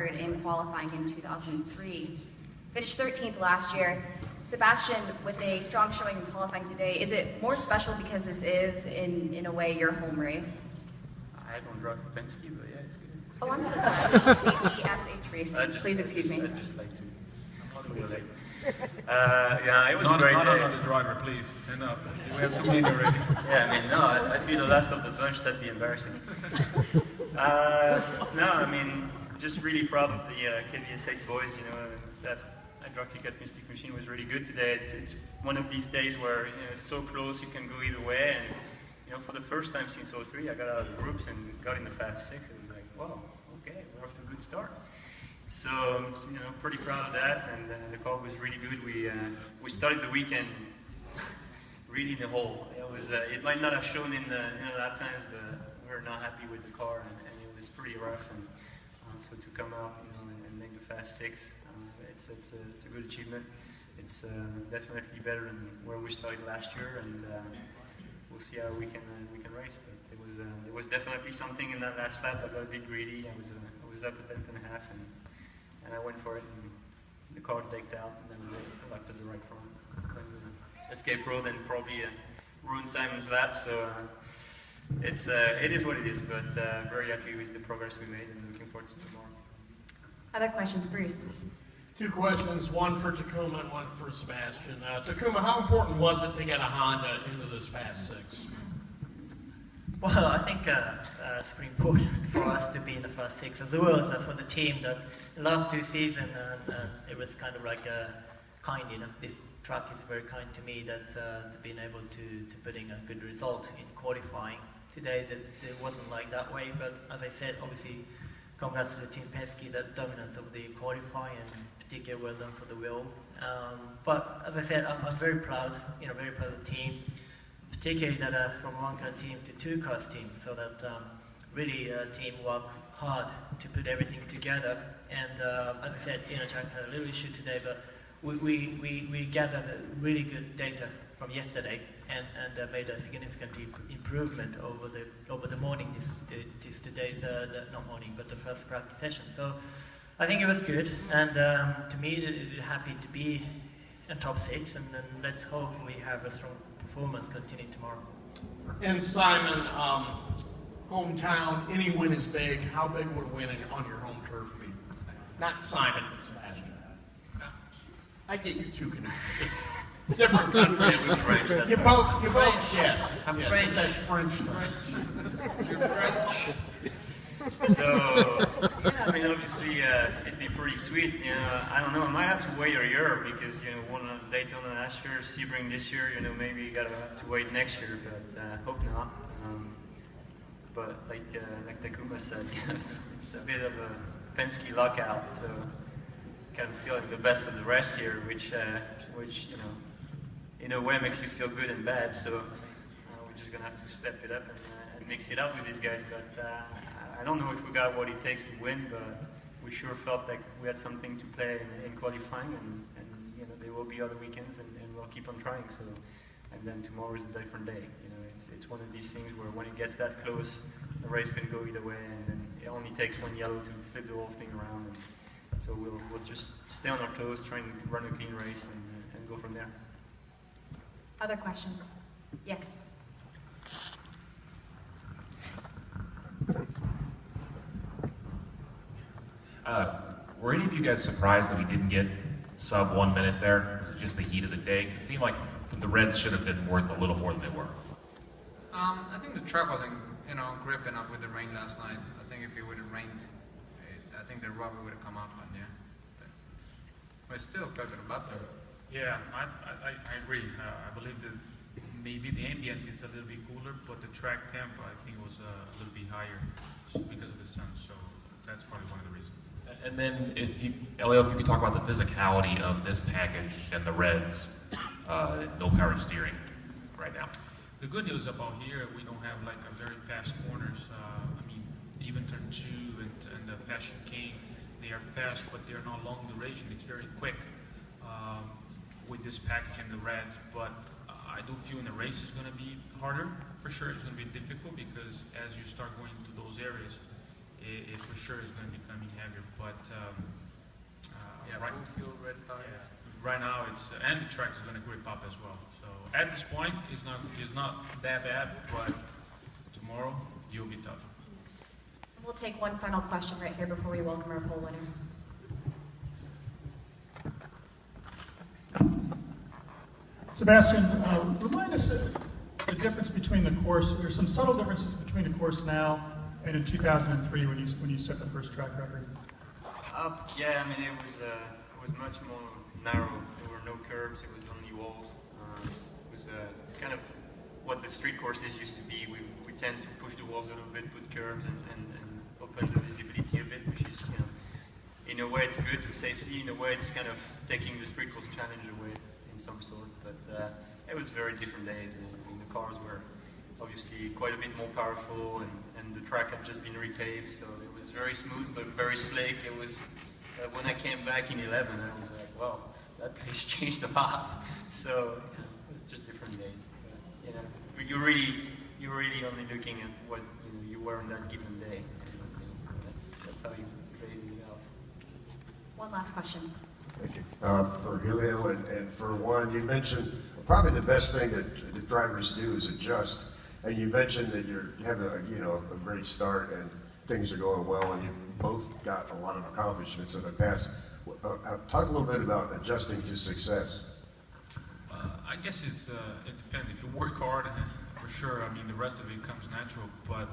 in qualifying in 2003. Finished 13th last year. Sebastian, with a strong showing in qualifying today, is it more special because this is, in a way, your home race? I don't drive for Penske, but yeah, it's good. Oh, I'm so sorry. ABSH Racing. Please excuse me. I'd just like to. Yeah, it was a great day. Not another driver, please. Enough. We have too many already. Yeah, I mean, no, I'd be the last of the bunch. That'd be embarrassing. No, I mean, just really proud of the KBS8 boys. You know, that hydroxycut Mystic machine was really good today. It's one of these days where it's so close, you can go either way. And for the first time since 03, I got out of the groups and got in the Fast 6. It was like, wow, okay, we're off to a good start. So, pretty proud of that, and the car was really good. We started the weekend really in the hole. It might not have shown in the lap times, but we're not happy with the car, and it was pretty rough. And so to come out, and make the Fast 6, it's a good achievement. It's definitely better than where we started last year, and we'll see how we can race. But there was definitely something in that last lap. I got a bit greedy. I was up a tenth and a half, and I went for it, and the car deked out, and then I locked at the right front. And, escape road and probably ruined Simon's lap, so it is what it is, but very happy with the progress we made and looking forward to tomorrow. Other questions, Bruce? Two questions, one for Takuma and one for Sebastian. Takuma, how important was it to get a Honda into this Fast 6? Well, I think it's pretty important for us to be in the Fast 6 as well as for the team. That the last two seasons, it was kind of like kind, this track is very kind to me that to being able to put in a good result in qualifying. Today, that it wasn't like that way, but as I said, obviously, congrats to the Team Penske, that dominance of the qualifying, and particularly well done for the wheel. But as I said, I'm very proud, very proud of the team, particularly that from one car team to two cars team, so that really team worked hard to put everything together. And as I said, Jack had a little issue today, but we gathered really good data from yesterday and made a significant improvement over the morning. Today's not morning, but the first practice session. So I think it was good, and to me, happy to be in top 6, and let's hope we have a strong performance continue tomorrow. And Simon, hometown, any win is big. How big would winning on your home turf be? Not Simon, but Sebastian. I get you two confused. Different countries. French, that's You both, yes. I'm yes, French. It's that French. You're French. So, yeah, I mean, obviously, it'd be pretty sweet. I don't know, I might have to wait a year because, one on Daytona last year, Sebring this year, maybe you gotta have to wait next year, but hope not. But like Takuma said, it's a bit of a Penske lockout, so kind of feel like the best of the rest here, which in a way makes you feel good and bad. So we're just gonna have to step it up and mix it up with these guys. But I don't know if we got what it takes to win, but we sure felt like we had something to play in qualifying, and there will be other weekends, and we'll keep on trying. So, and then tomorrow is a different day. It's one of these things where when it gets that close, the race can go either way, and then it only takes one yellow to flip the whole thing around. And so we'll just stay on our toes, try and run a clean race, and go from there. Other questions? Yes. Were any of you guys surprised that we didn't get sub 1 minute there? Was it just the heat of the day? 'Cause it seemed like the Reds should have been worth a little more than they were. I think the track wasn't, grip enough with the rain last night. I think if it would have rained, I think the rubber would have come out, but yeah. But still, better than better. Yeah, I agree. I believe that maybe the ambient is a little bit cooler, but the track temp, I think, was a little bit higher because of the sun. So that's probably one of the reasons. And then, Elio, if you could talk about the physicality of this package and the Reds, no power steering right now. The good news about here, we don't have like a very fast corners. Even turn 2 and the Fashion King, they are fast, but they're not long duration. It's very quick with this package and the Reds. But I do feel in the race is going to be harder for sure. It's going to be difficult because as you start going to those areas, it for sure is going to be becoming heavier. But Yeah, right, full fuel red tires. right now it's and the track is going to grip up as well. So at this point, it's not that bad, but tomorrow you'll be tough. We'll take one final question right here before we welcome our pole winner. Sebastian, remind us the difference between the course. There's some subtle differences between the course now and in 2003 when you set the first track record. Yeah, I mean it was much more narrow. There were no curbs. It was only walls. It was kind of what the street courses used to be. We tend to push the walls a little bit, put curbs, and open the visibility a bit, which is, you know, in a way it's good for safety. In a way it's kind of taking the street course challenge away in some sort. But it was very different days. I mean, the cars were obviously quite a bit more powerful, and the track had just been repaved, so it was very smooth but very slick. It was when I came back in 11, I was like, wow, that place changed a lot. So it was just different days. But, you know, you're really only looking at what you were on that given day. That's how you base it out. One last question. Thank you. For Helio and for Juan, you mentioned probably the best thing that the drivers do is adjust. And you mentioned that you have a great start and things are going well, and you both got a lot of accomplishments in the past. Talk a little bit about adjusting to success. I guess it depends. If you work hard, for sure. I mean, the rest of it comes natural. But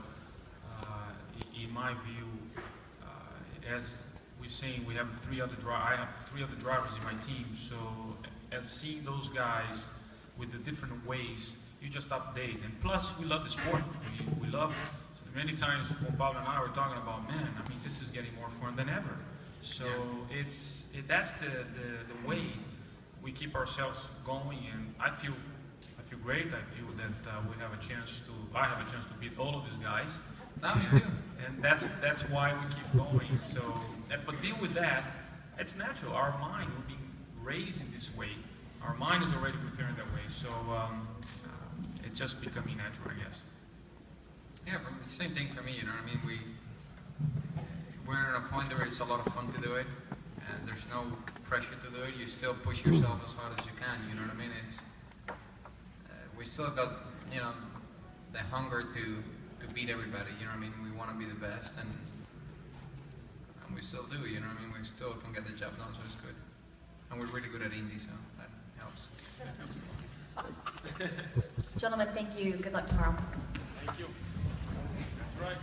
in my view, as we're saying, I have three other drivers in my team. So as seeing those guys with the different ways, you just update. And plus, we love the sport. We love it. So many times when Pablo and I were talking about, man, I mean, this is getting more fun than ever. So that's the way we keep ourselves going. And I feel great. I feel that I have a chance to beat all of these guys. And that's why we keep going. So, but deal with that. It's natural. Our mind, we're being raised in this way. Our mind is already preparing that way. So it's just becoming natural, I guess. Yeah, but the same thing for me. You know what I mean? We're at a point where it's a lot of fun to do it, and there's no pressure to do it. You still push yourself as hard as you can. You know what I mean? It's we still got the hunger to beat everybody. You know what I mean? We want to be the best, and we still do. You know what I mean? We still can get the job done, so it's good. And we're really good at Indy, so that helps. Gentlemen, thank you. Good luck tomorrow. Thank you. That's right.